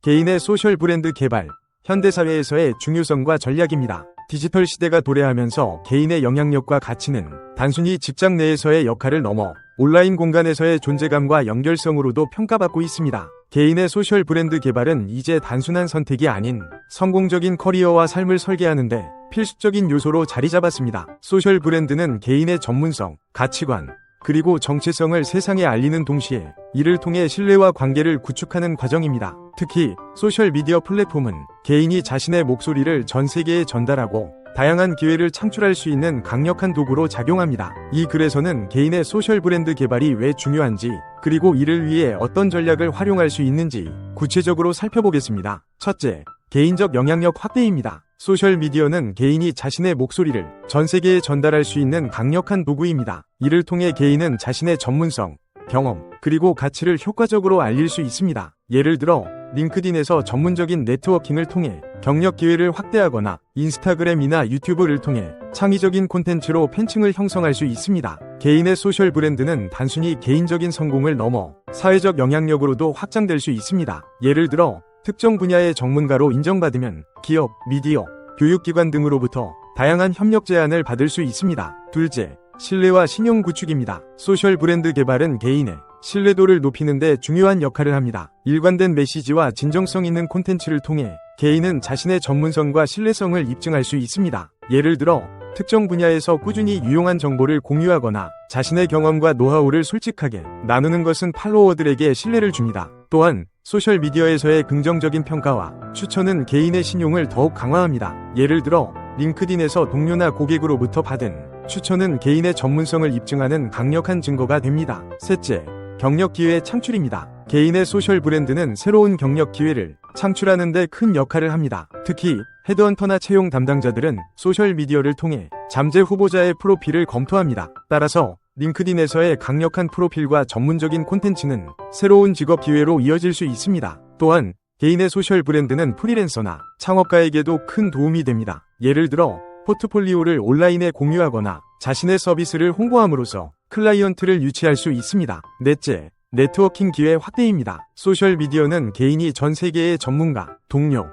개인의 소셜 브랜드 개발, 현대사회에서의 중요성과 전략입니다. 디지털 시대가 도래하면서 개인의 영향력과 가치는 단순히 직장 내에서의 역할을 넘어 온라인 공간에서의 존재감과 연결성으로도 평가받고 있습니다. 개인의 소셜 브랜드 개발은 이제 단순한 선택이 아닌 성공적인 커리어와 삶을 설계하는데 필수적인 요소로 자리 잡았습니다. 소셜 브랜드는 개인의 전문성, 가치관, 그리고 정체성을 세상에 알리는 동시에 이를 통해 신뢰와 관계를 구축하는 과정입니다. 특히 소셜미디어 플랫폼은 개인이 자신의 목소리를 전 세계에 전달하고 다양한 기회를 창출할 수 있는 강력한 도구로 작용합니다. 이 글에서는 개인의 소셜 브랜드 개발이 왜 중요한지, 그리고 이를 위해 어떤 전략을 활용할 수 있는지 구체적으로 살펴보겠습니다. 첫째, 개인적 영향력 확대입니다. 소셜미디어는 개인이 자신의 목소리를 전 세계에 전달할 수 있는 강력한 도구입니다. 이를 통해 개인은 자신의 전문성, 경험, 그리고 가치를 효과적으로 알릴 수 있습니다. 예를 들어 링크드인에서 전문적인 네트워킹을 통해 경력 기회를 확대하거나 인스타그램이나 유튜브를 통해 창의적인 콘텐츠로 팬층을 형성할 수 있습니다. 개인의 소셜 브랜드는 단순히 개인적인 성공을 넘어 사회적 영향력으로도 확장될 수 있습니다. 예를 들어 특정 분야의 전문가로 인정받으면 기업, 미디어, 교육기관 등으로부터 다양한 협력 제안을 받을 수 있습니다. 둘째, 신뢰와 신용 구축입니다. 소셜 브랜드 개발은 개인의 신뢰도를 높이는 데 중요한 역할을 합니다. 일관된 메시지와 진정성 있는 콘텐츠를 통해 개인은 자신의 전문성과 신뢰성을 입증할 수 있습니다. 예를 들어 특정 분야에서 꾸준히 유용한 정보를 공유하거나 자신의 경험과 노하우를 솔직하게 나누는 것은 팔로워들에게 신뢰를 줍니다. 또한 소셜미디어에서의 긍정적인 평가와 추천은 개인의 신용을 더욱 강화합니다. 예를 들어 링크드인에서 동료나 고객으로부터 받은 추천은 개인의 전문성을 입증하는 강력한 증거가 됩니다. 셋째, 경력 기회 창출입니다. 개인의 소셜 브랜드는 새로운 경력 기회를 창출하는 데 큰 역할을 합니다. 특히 헤드헌터나 채용 담당자들은 소셜미디어를 통해 잠재 후보자의 프로필을 검토합니다. 따라서 링크드인에서의 강력한 프로필과 전문적인 콘텐츠는 새로운 직업 기회로 이어질 수 있습니다. 또한 개인의 소셜 브랜드는 프리랜서나 창업가에게도 큰 도움이 됩니다. 예를 들어 포트폴리오를 온라인에 공유하거나 자신의 서비스를 홍보함으로써 클라이언트를 유치할 수 있습니다. 넷째, 네트워킹 기회 확대입니다. 소셜미디어는 개인이 전 세계의 전문가, 동료,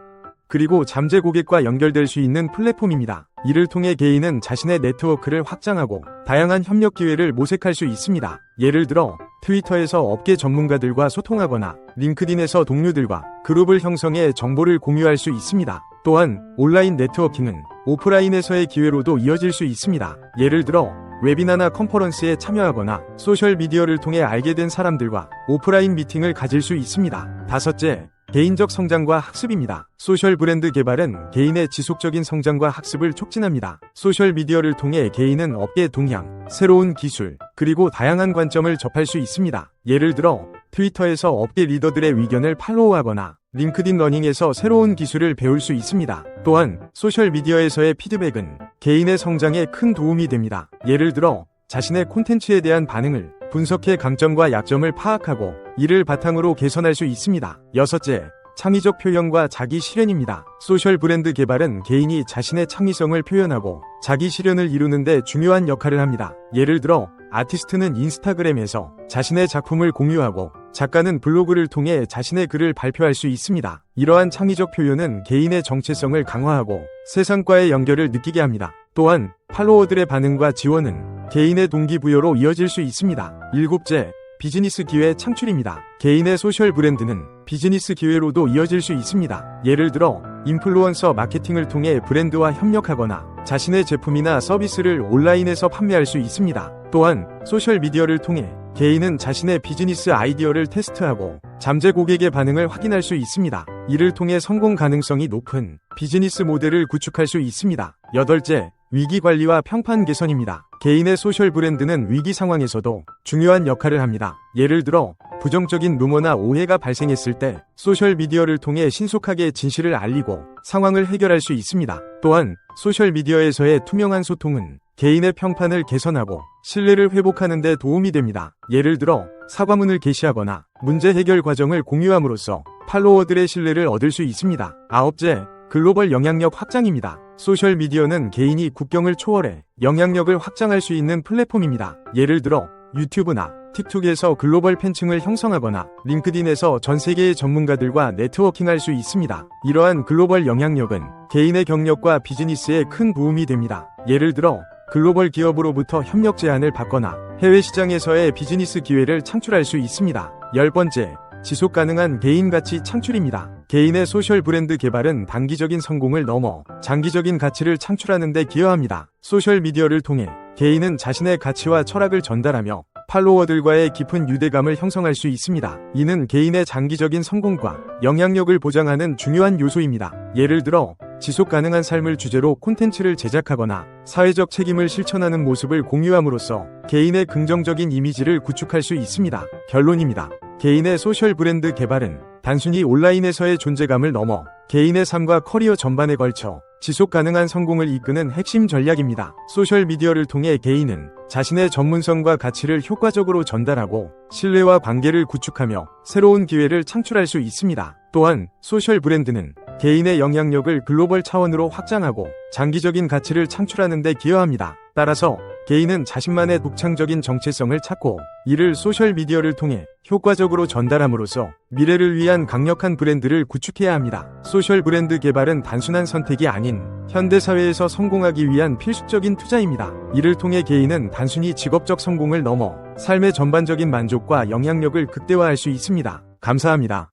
그리고 잠재 고객과 연결될 수 있는 플랫폼입니다. 이를 통해 개인은 자신의 네트워크를 확장하고 다양한 협력 기회를 모색할 수 있습니다. 예를 들어 트위터에서 업계 전문가들과 소통하거나 링크드인에서 동료들과 그룹을 형성해 정보를 공유할 수 있습니다. 또한 온라인 네트워킹은 오프라인에서의 기회로도 이어질 수 있습니다. 예를 들어 웨비나나 컨퍼런스에 참여하거나 소셜미디어를 통해 알게 된 사람들과 오프라인 미팅을 가질 수 있습니다. 다섯째, 개인적 성장과 학습입니다. 소셜 브랜드 개발은 개인의 지속적인 성장과 학습을 촉진합니다. 소셜미디어를 통해 개인은 업계 동향, 새로운 기술, 그리고 다양한 관점을 접할 수 있습니다. 예를 들어 트위터에서 업계 리더들의 의견을 팔로우하거나 링크드인 러닝에서 새로운 기술을 배울 수 있습니다. 또한 소셜미디어에서의 피드백은 개인의 성장에 큰 도움이 됩니다. 예를 들어 자신의 콘텐츠에 대한 반응을 분석해 강점과 약점을 파악하고 이를 바탕으로 개선할 수 있습니다. 여섯째, 창의적 표현과 자기 실현입니다. 소셜 브랜드 개발은 개인이 자신의 창의성을 표현하고 자기 실현을 이루는 데 중요한 역할을 합니다. 예를 들어 아티스트는 인스타그램에서 자신의 작품을 공유하고 작가는 블로그를 통해 자신의 글을 발표할 수 있습니다. 이러한 창의적 표현은 개인의 정체성을 강화하고 세상과의 연결을 느끼게 합니다. 또한 팔로워들의 반응과 지원은 개인의 동기부여로 이어질 수 있습니다. 일곱째, 비즈니스 기회 창출입니다. 개인의 소셜 브랜드는 비즈니스 기회로도 이어질 수 있습니다. 예를 들어 인플루언서 마케팅을 통해 브랜드와 협력하거나 자신의 제품이나 서비스를 온라인에서 판매할 수 있습니다. 또한 소셜미디어를 통해 개인은 자신의 비즈니스 아이디어를 테스트하고 잠재 고객의 반응을 확인할 수 있습니다. 이를 통해 성공 가능성이 높은 비즈니스 모델을 구축할 수 있습니다. 여덟째, 위기 관리와 평판 개선입니다. 개인의 소셜 브랜드는 위기 상황에서도 중요한 역할을 합니다. 예를 들어 부정적인 루머나 오해가 발생했을 때 소셜미디어를 통해 신속하게 진실을 알리고 상황을 해결할 수 있습니다. 또한 소셜미디어에서의 투명한 소통은 개인의 평판을 개선하고 신뢰를 회복하는 데 도움이 됩니다. 예를 들어 사과문을 게시하거나 문제 해결 과정을 공유함으로써 팔로워들의 신뢰를 얻을 수 있습니다. 아홉째, 글로벌 영향력 확장입니다. 소셜미디어는 개인이 국경을 초월해 영향력을 확장할 수 있는 플랫폼입니다. 예를 들어 유튜브나 틱톡에서 글로벌 팬층을 형성하거나 링크드인에서 전 세계의 전문가들과 네트워킹할 수 있습니다. 이러한 글로벌 영향력은 개인의 경력과 비즈니스에 큰 도움이 됩니다. 예를 들어 글로벌 기업으로부터 협력 제안을 받거나 해외 시장에서의 비즈니스 기회를 창출할 수 있습니다. 10번째, 지속 가능한 개인 가치 창출입니다. 개인의 소셜 브랜드 개발은 단기적인 성공을 넘어 장기적인 가치를 창출하는 데 기여합니다. 소셜 미디어를 통해 개인은 자신의 가치와 철학을 전달하며 팔로워들과의 깊은 유대감을 형성할 수 있습니다. 이는 개인의 장기적인 성공과 영향력을 보장하는 중요한 요소입니다. 예를 들어 지속 가능한 삶을 주제로 콘텐츠를 제작하거나 사회적 책임을 실천하는 모습을 공유함으로써 개인의 긍정적인 이미지를 구축할 수 있습니다. 결론입니다. 개인의 소셜 브랜드 개발은 단순히 온라인에서의 존재감을 넘어 개인의 삶과 커리어 전반에 걸쳐 지속 가능한 성공을 이끄는 핵심 전략입니다. 소셜 미디어를 통해 개인은 자신의 전문성과 가치를 효과적으로 전달하고 신뢰와 관계를 구축하며 새로운 기회를 창출할 수 있습니다. 또한 소셜 브랜드는 개인의 영향력을 글로벌 차원으로 확장하고 장기적인 가치를 창출하는 데 기여합니다. 따라서 개인은 자신만의 독창적인 정체성을 찾고 이를 소셜미디어를 통해 효과적으로 전달함으로써 미래를 위한 강력한 브랜드를 구축해야 합니다. 소셜 브랜드 개발은 단순한 선택이 아닌 현대사회에서 성공하기 위한 필수적인 투자입니다. 이를 통해 개인은 단순히 직업적 성공을 넘어 삶의 전반적인 만족과 영향력을 극대화할 수 있습니다. 감사합니다.